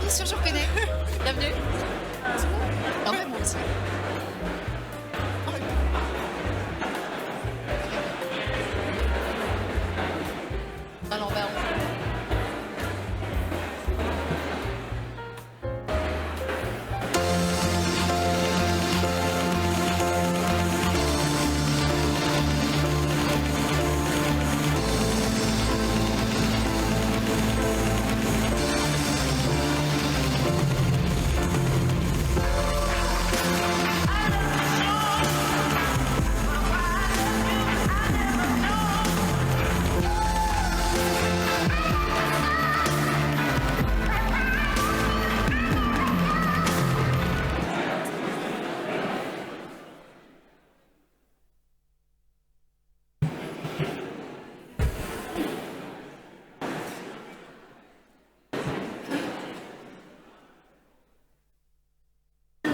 bien sûr, je reconnais. Bienvenue. Ah ouais, moi aussi. À l'envers.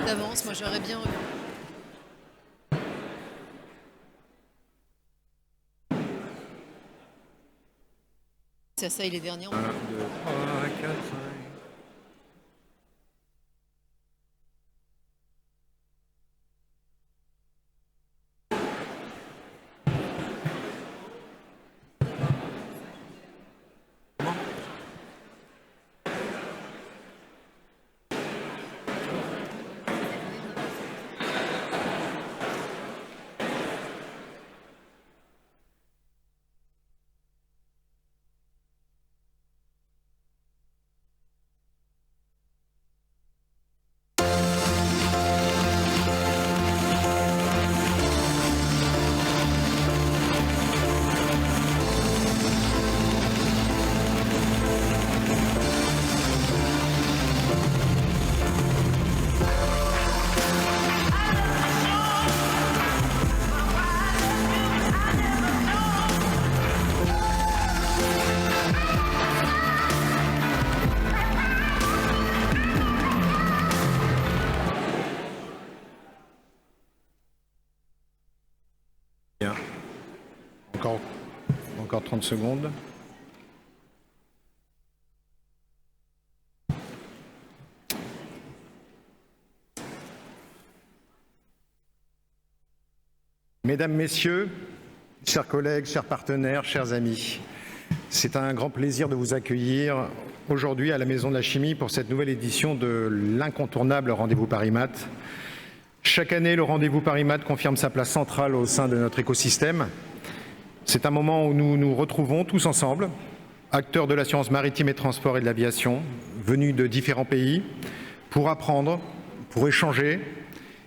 D'avance, moi j'aurais bien. C'est ça, il est dernier. 1, 2, 3, 4, 5. Bien. Encore 30 secondes. Mesdames, Messieurs, chers collègues, chers partenaires, chers amis, c'est un grand plaisir de vous accueillir aujourd'hui à la Maison de la Chimie pour cette nouvelle édition de l'incontournable Rendez-vous Paris Maths. Chaque année, le Rendez-vous Paris Maths confirme sa place centrale au sein de notre écosystème. C'est un moment où nous nous retrouvons tous ensemble, acteurs de la science maritime et transport et de l'aviation, venus de différents pays, pour apprendre, pour échanger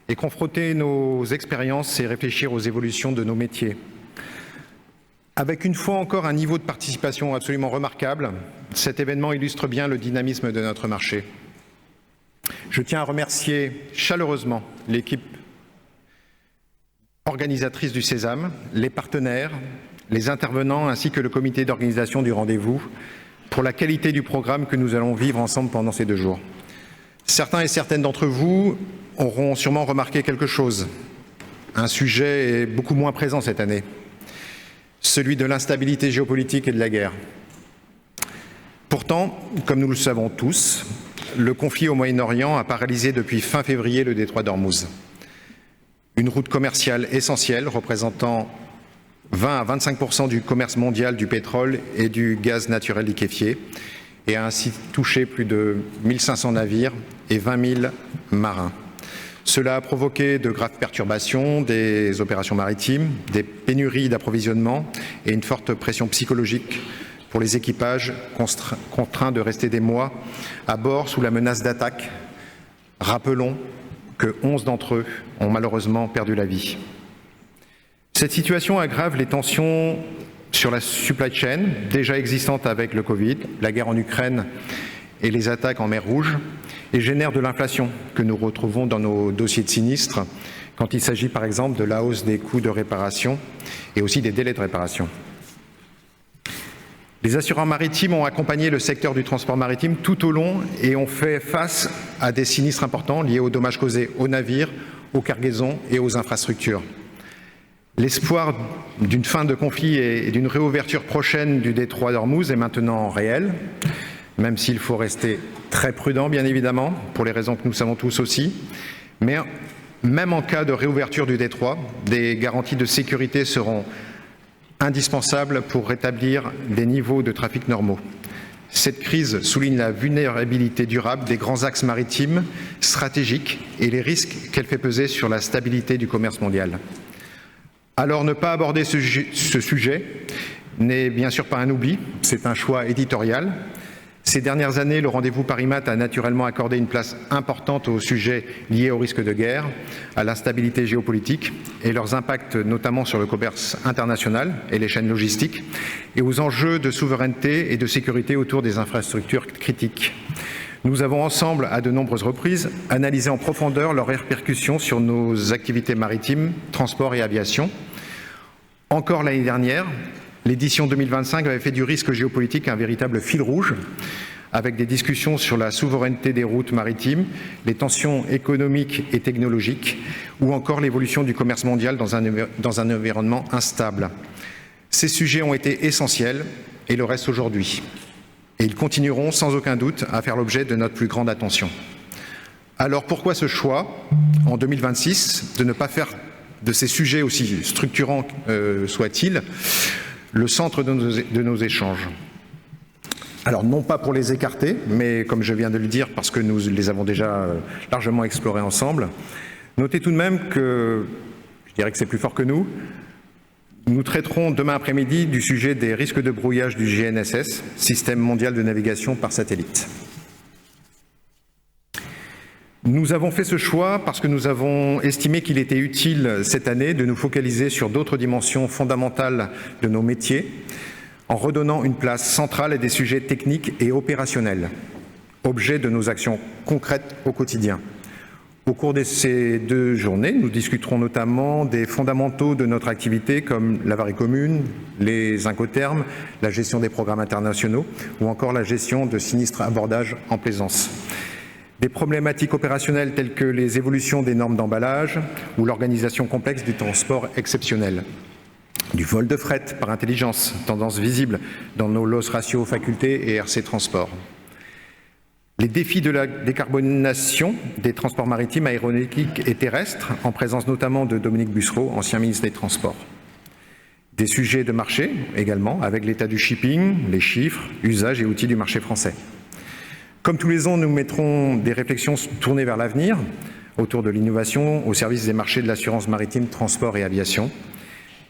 et confronter nos expériences et réfléchir aux évolutions de nos métiers. Avec une fois encore un niveau de participation absolument remarquable, cet événement illustre bien le dynamisme de notre marché. Je tiens à remercier chaleureusement l'équipe organisatrice du Sésame, les partenaires, les intervenants ainsi que le comité d'organisation du rendez-vous pour la qualité du programme que nous allons vivre ensemble pendant ces 2 jours. Certains et certaines d'entre vous auront sûrement remarqué quelque chose. Un sujet est beaucoup moins présent cette année, celui de l'instabilité géopolitique et de la guerre. Pourtant, comme nous le savons tous, le conflit au Moyen-Orient a paralysé depuis fin février le détroit d'Ormuz. Une route commerciale essentielle représentant 20 à 25% du commerce mondial du pétrole et du gaz naturel liquéfié et a ainsi touché plus de 1500 navires et 20 000 marins. Cela a provoqué de graves perturbations des opérations maritimes, des pénuries d'approvisionnement et une forte pression psychologique pour les équipages contraints de rester des mois à bord sous la menace d'attaque. Rappelons que 11 d'entre eux ont malheureusement perdu la vie. Cette situation aggrave les tensions sur la supply chain, déjà existante avec le Covid, la guerre en Ukraine et les attaques en mer Rouge, et génère de l'inflation que nous retrouvons dans nos dossiers de sinistres, quand il s'agit par exemple de la hausse des coûts de réparation et aussi des délais de réparation. Les assureurs maritimes ont accompagné le secteur du transport maritime tout au long et ont fait face à des sinistres importants liés aux dommages causés aux navires, aux cargaisons et aux infrastructures. L'espoir d'une fin de conflit et d'une réouverture prochaine du détroit d'Ormuz est maintenant réel. même s'il faut rester très prudent, bien évidemment, pour les raisons que nous savons tous aussi. Mais même en cas de réouverture du détroit, des garanties de sécurité seront indispensables pour rétablir des niveaux de trafic normaux. Cette crise souligne la vulnérabilité durable des grands axes maritimes stratégiques et les risques qu'elle fait peser sur la stabilité du commerce mondial. Alors ne pas aborder ce sujet n'est bien sûr pas un oubli, c'est un choix éditorial. Ces dernières années, le rendez-vous Paris Mat a naturellement accordé une place importante aux sujets liés au risque de guerre, à l'instabilité géopolitique et leurs impacts notamment sur le commerce international et les chaînes logistiques, et aux enjeux de souveraineté et de sécurité autour des infrastructures critiques. Nous avons ensemble, à de nombreuses reprises, analysé en profondeur leurs répercussions sur nos activités maritimes, transport et aviation. Encore l'année dernière, l'édition 2025 avait fait du risque géopolitique un véritable fil rouge, avec des discussions sur la souveraineté des routes maritimes, les tensions économiques et technologiques, ou encore l'évolution du commerce mondial dans un environnement instable. Ces sujets ont été essentiels et le restent aujourd'hui. Et ils continueront sans aucun doute à faire l'objet de notre plus grande attention. Alors pourquoi ce choix, en 2026, de ne pas faire de ces sujets, aussi structurants soient-ils, le centre de nos échanges? Alors non pas pour les écarter, mais comme je viens de le dire, parce que nous les avons déjà largement explorés ensemble. Notez tout de même que, je dirais que c'est plus fort que nous traiterons demain après-midi du sujet des risques de brouillage du GNSS, Système mondial de navigation par satellite. Nous avons fait ce choix parce que nous avons estimé qu'il était utile cette année de nous focaliser sur d'autres dimensions fondamentales de nos métiers, en redonnant une place centrale à des sujets techniques et opérationnels, objet de nos actions concrètes au quotidien. Au cours de ces 2 journées, nous discuterons notamment des fondamentaux de notre activité comme l'avarie commune, les incoterms, la gestion des programmes internationaux ou encore la gestion de sinistres abordages en plaisance. Des problématiques opérationnelles telles que les évolutions des normes d'emballage ou l'organisation complexe du transport exceptionnel. Du vol de fret par intelligence, tendance visible dans nos loss ratio facultés et RC Transport. Les défis de la décarbonation des transports maritimes, aéronautiques et terrestres, en présence notamment de Dominique Bussereau, ancien ministre des Transports. Des sujets de marché également, avec l'état du shipping, les chiffres, usages et outils du marché français. Comme tous les ans, nous mettrons des réflexions tournées vers l'avenir, autour de l'innovation, au service des marchés de l'assurance maritime, transport et aviation.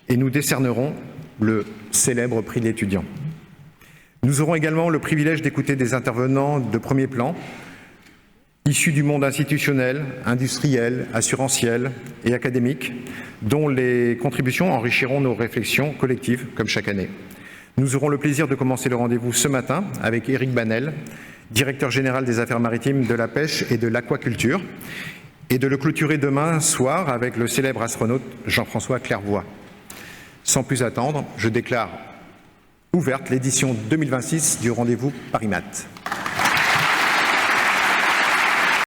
Et nous décernerons le célèbre prix de l'étudiant. Nous aurons également le privilège d'écouter des intervenants de premier plan, issus du monde institutionnel, industriel, assurantiel et académique, dont les contributions enrichiront nos réflexions collectives, comme chaque année. Nous aurons le plaisir de commencer le rendez-vous ce matin avec Éric Banel, directeur général des affaires maritimes, de la pêche et de l'aquaculture, et de le clôturer demain soir avec le célèbre astronaute Jean-François Clairvoy. Sans plus attendre, je déclare ouverte l'édition 2026 du rendez-vous Paris Mat.